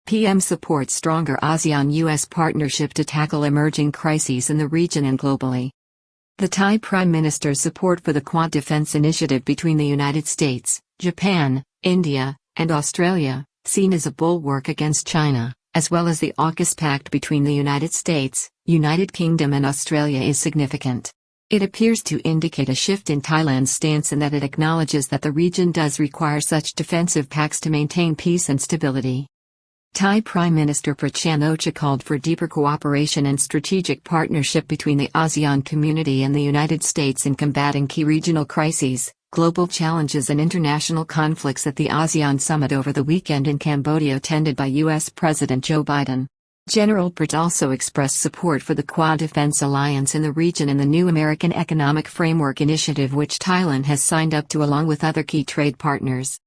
PM supports stronger ASEAN-US partnership to tackle emerging crises in the region and globally. The Thai Prime Minister's support for the Quad Defense Initiative between the United States, Japan, India, and Australia, seen as a bulwark against China, as well as the AUKUS pact between the United States, United Kingdom and Australia is significant. It appears to indicate a shift in Thailand's stance in that it acknowledges that the region does require such defensive pacts to maintain peace and stability. Thai Prime Minister Prayut Chan-o-cha called for deeper cooperation and strategic partnership between the ASEAN community and the United States in combating key regional crises, global challenges and international conflicts at the ASEAN summit over the weekend in Cambodia attended by U.S. President Joe Biden. General Prayut also expressed support for the Quad Defense Alliance in the region and the new American Economic Framework Initiative which Thailand has signed up to along with other key trade partners.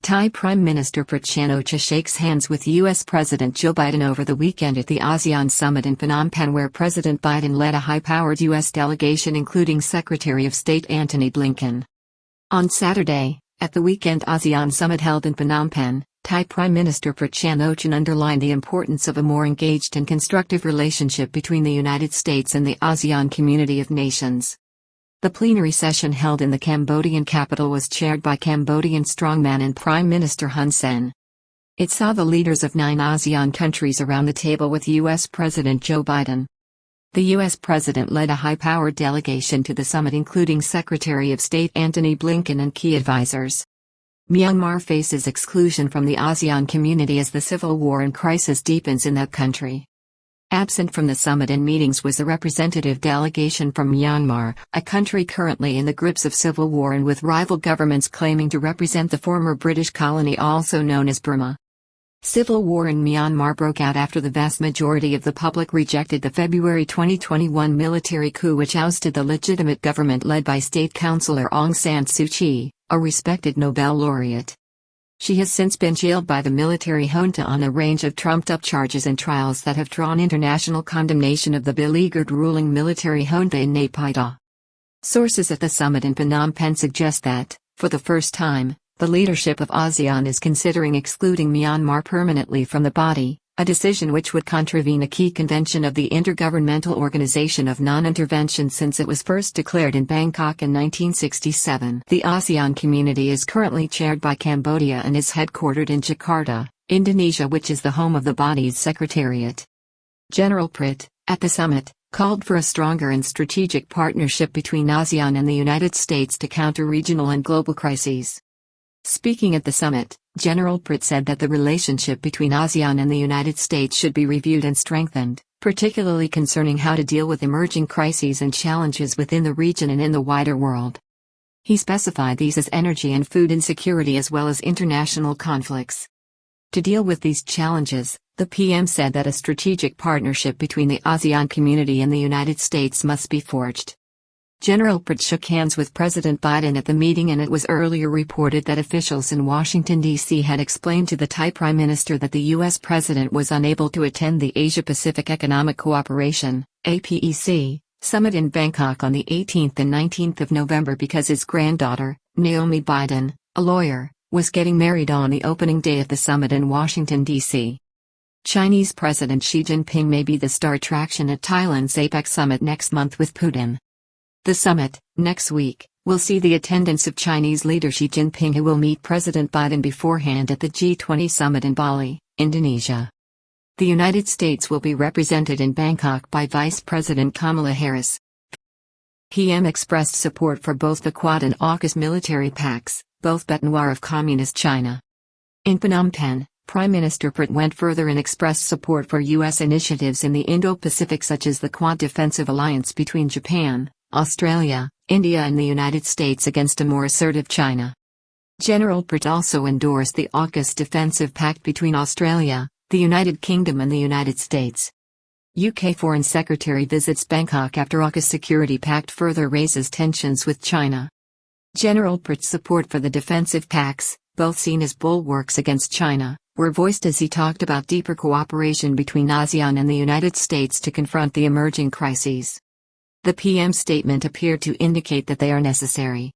Thai Prime Minister Prayut Chan-o-cha shakes hands with U.S. President Joe Biden over the weekend at the ASEAN summit in Phnom Penh where President Biden led a high-powered U.S. delegation including Secretary of State Antony Blinken. On Saturday, at the weekend ASEAN summit held in Phnom Penh, Thai Prime Minister Prayut Chan-o-cha underlined the importance of a more engaged and constructive relationship between the United States and the ASEAN community of nations. The plenary session held in the Cambodian capital was chaired by Cambodian strongman and Prime Minister Hun Sen. It saw the leaders of 9 ASEAN countries around the table with U.S. President Joe Biden. The U.S. President led a high-powered delegation to the summit including Secretary of State Antony Blinken and key advisors. Myanmar faces exclusion from the ASEAN community as the civil war and crisis deepens in that country. Absent from the summit and meetings was a representative delegation from Myanmar, a country currently in the grips of civil war and with rival governments claiming to represent the former British colony also known as Burma. Civil war in Myanmar broke out after the vast majority of the public rejected the February 2021 military coup which ousted the legitimate government led by State Councillor Aung San Suu Kyi, a respected Nobel laureate. She has since been jailed by the military junta on a range of trumped-up charges and trials that have drawn international condemnation of the beleaguered ruling military junta in Naypyidaw. Sources at the summit in Phnom Penh suggest that, for the first time, the leadership of ASEAN is considering excluding Myanmar permanently from the body, a decision which would contravene a key convention of the Intergovernmental Organization of Non-Intervention since it was first declared in Bangkok in 1967. The ASEAN community is currently chaired by Cambodia and is headquartered in Jakarta, Indonesia which is the home of the body's secretariat. General Prayut, at the summit, called for a stronger and strategic partnership between ASEAN and the United States to counter regional and global crises. Speaking at the summit, General Prayut said that the relationship between ASEAN and the United States should be reviewed and strengthened, particularly concerning how to deal with emerging crises and challenges within the region and in the wider world. He specified these as energy and food insecurity as well as international conflicts. To deal with these challenges, the PM said that a strategic partnership between the ASEAN community and the United States must be forged. General Prayut shook hands with President Biden at the meeting and it was earlier reported that officials in Washington, D.C. had explained to the Thai Prime Minister that the U.S. President was unable to attend the Asia-Pacific Economic Cooperation (APEC) summit in Bangkok on the 18th and 19th of November because his granddaughter, Naomi Biden, a lawyer, was getting married on the opening day of the summit in Washington, D.C. Chinese President Xi Jinping may be the star attraction at Thailand's APEC summit next month with Putin. The summit, next week, will see the attendance of Chinese leader Xi Jinping who will meet President Biden beforehand at the G20 summit in Bali, Indonesia. The United States will be represented in Bangkok by Vice President Kamala Harris. PM expressed support for both the Quad and AUKUS military pacts, both bêtes of Communist China. In Phnom Penh, Prime Minister Prayut went further and expressed support for U.S. initiatives in the Indo-Pacific such as the Quad Defensive Alliance between Japan, Australia, India and the United States against a more assertive China. General Prayut also endorsed the AUKUS defensive pact between Australia, the United Kingdom and the United States. UK Foreign Secretary visits Bangkok after AUKUS security pact further raises tensions with China. General Prayut's support for the defensive pacts, both seen as bulwarks against China, were voiced as he talked about deeper cooperation between ASEAN and the United States to confront the emerging crises. The PM's statement appeared to indicate that they are necessary.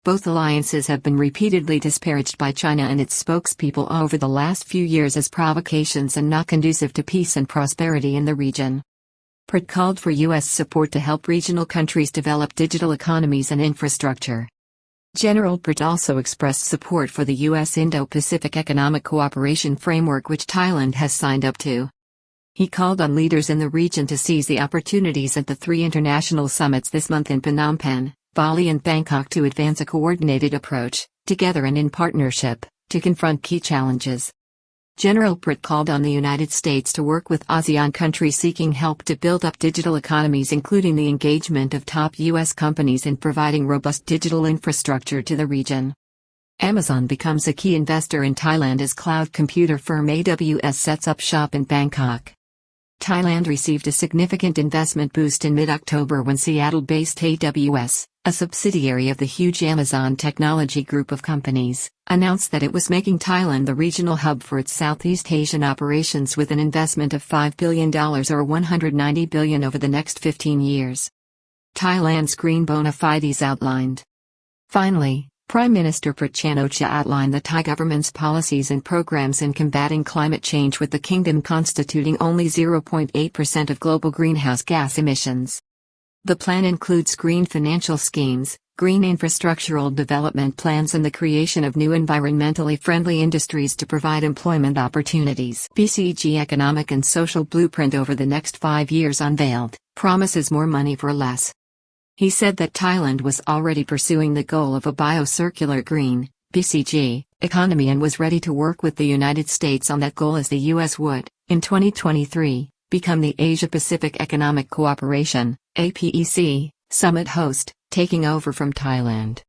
Both alliances have been repeatedly disparaged by China and its spokespeople over the last few years as provocations and not conducive to peace and prosperity in the region. Pratt called for U.S. support to help regional countries develop digital economies and infrastructure. General Pratt also expressed support for the U.S. Indo-Pacific Economic Cooperation Framework, which Thailand has signed up to. He called on leaders in the region to seize the opportunities at the 3 international summits this month in Phnom Penh, Bali and Bangkok to advance a coordinated approach, together and in partnership, to confront key challenges. General Pratt called on the United States to work with ASEAN countries seeking help to build up digital economies, including the engagement of top U.S. companies in providing robust digital infrastructure to the region. Amazon becomes a key investor in Thailand as cloud computer firm AWS sets up shop in Bangkok. Thailand received a significant investment boost in mid-October when Seattle-based AWS, a subsidiary of the huge Amazon technology group of companies, announced that it was making Thailand the regional hub for its Southeast Asian operations with an investment of $5 billion or $190 billion over the next 15 years. Thailand's green bona fides outlined. Finally, Prime Minister Praet outlined the Thai government's policies and programs in combating climate change, with the kingdom constituting only 0.8% of global greenhouse gas emissions. The plan includes green financial schemes, green infrastructural development plans and the creation of new environmentally friendly industries to provide employment opportunities. BCG Economic and Social Blueprint over the next 5 years unveiled, promises more money for less. He said that Thailand was already pursuing the goal of a biocircular green, BCG, economy and was ready to work with the United States on that goal as the U.S. would, in 2023, become the Asia-Pacific Economic Cooperation, APEC, summit host, taking over from Thailand.